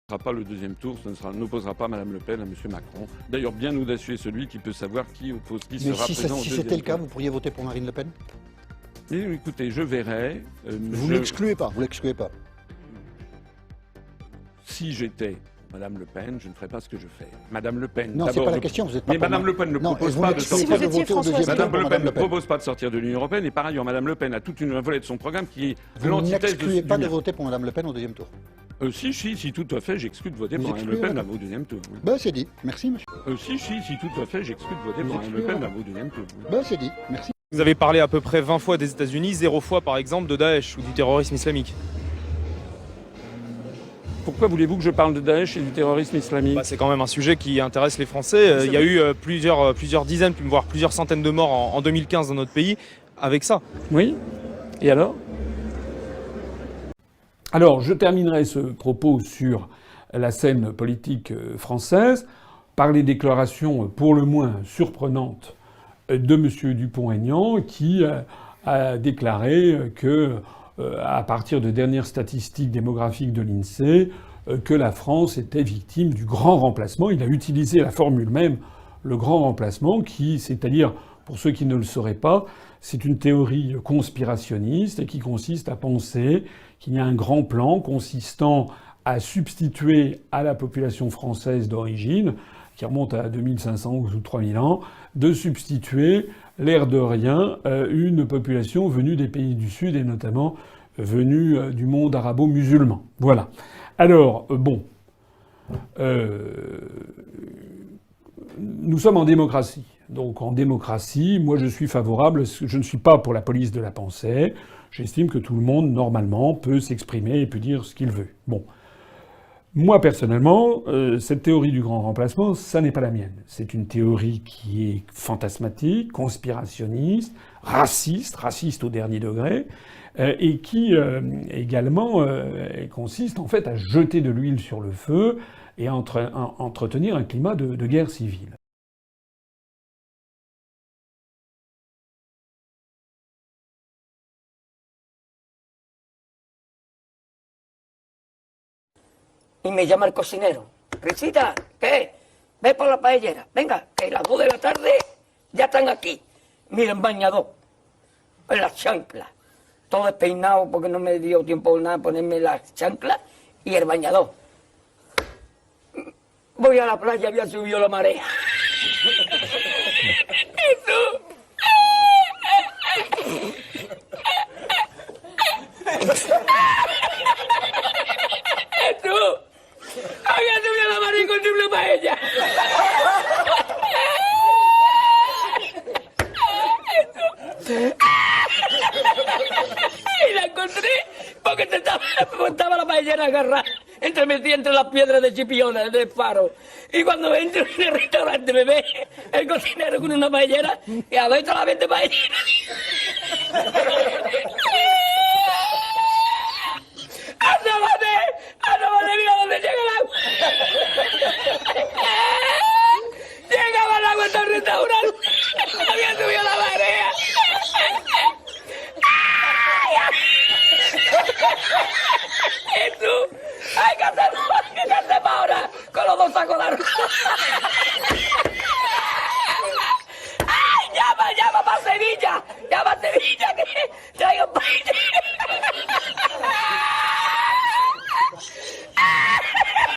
Ne sera pas le deuxième tour, n'opposera pas Mme Le Pen à M. Macron. D'ailleurs, bien audacieux est celui qui peut savoir qui oppose, qui Mais sera présent au si deuxième c'était le cas, tour. vous pourriez voter pour Marine Le Pen? Mais écoutez, je verrai. Vous l'excluez pas, vous l'excluez pas. Si j'étais Mme Le Pen, je ne ferais pas ce que je fais. Mme Le Pen, Non, c'est pas la question, vous êtes pas Mais pour Mme moi. Le Pen ne Non, propose vous pas de n'excluez sortir. pas de voter au deuxième tour Mme pour Le Pen Mme ne Le Pen. propose pas de sortir de l'Union Européenne et par ailleurs, Mme Le Pen a toute une volet de son programme qui est Vous l'antithèse n'excluez pas du de mien. voter pour Mme Le Pen au deuxième tour. Si, tout à fait, j'exclus de voter Vous pour Mme Le excluez, Pen madame au deuxième tour. Oui. Ben c'est dit, merci monsieur. Si, tout à fait, j'exclus de voter pour Mme Le Pen au deuxième tour. Oui. Ben c'est dit, merci. Vous avez parlé à peu près 20 fois des États-Unis, 0 fois par exemple de Daesh ou du terrorisme islamique. Pourquoi voulez-vous que je parle de Daesh et du terrorisme islamique? C'est quand même un sujet qui intéresse les Français. Il y a eu plusieurs dizaines, voire plusieurs centaines de morts en 2015 dans notre pays avec ça. Oui. Et alors? Alors, je terminerai ce propos sur la scène politique française par les déclarations pour le moins surprenantes de M. Dupont-Aignan qui a déclaré que, à partir de dernières statistiques démographiques de l'INSEE, que la France était victime du grand remplacement. Il a utilisé la formule même, le grand remplacement, qui, c'est-à-dire, pour ceux qui ne le sauraient pas, c'est une théorie conspirationniste et qui consiste à penser qu'il y a un grand plan consistant à substituer à la population française d'origine, qui remonte à 2500 ou 3000 ans, de substituer, l'air de rien, une population venue des pays du Sud et notamment venue du monde arabo-musulman. Voilà. Alors, nous sommes en démocratie. Donc en démocratie, moi je suis favorable, je ne suis pas pour la police de la pensée. J'estime que tout le monde, normalement, peut s'exprimer et peut dire ce qu'il veut. Bon. Moi, personnellement, cette théorie du grand remplacement, ça n'est pas la mienne. C'est une théorie qui est fantasmatique, conspirationniste, raciste au dernier degré, et qui également consiste en fait à jeter de l'huile sur le feu et à entretenir un climat de guerre civile. Y me llama el cocinero. Risita, ¿qué? Ve por la paellera. Venga, que las 2 de la tarde ya están aquí. Miren, bañador. En las chanclas. Todo despeinado porque no me dio tiempo nada ponerme las chanclas y el bañador. Voy a la playa, había subido la marea. Jesús. Jesús. Había subido la marea y encontré una paella. Y la encontré porque estaba la paellera agarrada metida entre las piedras de Chipiona, del faro. Y cuando entro en el restaurante me ve el cocinero con una paellera y a ver solamente paellera. ¡Asómate! ¡Mira dónde llega el agua! Llegaba el agua hasta el restaurante. Había subido la marea. Jesús, hay que hacer ahora con los 2 sacos de arroz. ¡Ay, llama para Sevilla! ¡Llama a Sevilla que traigo paella!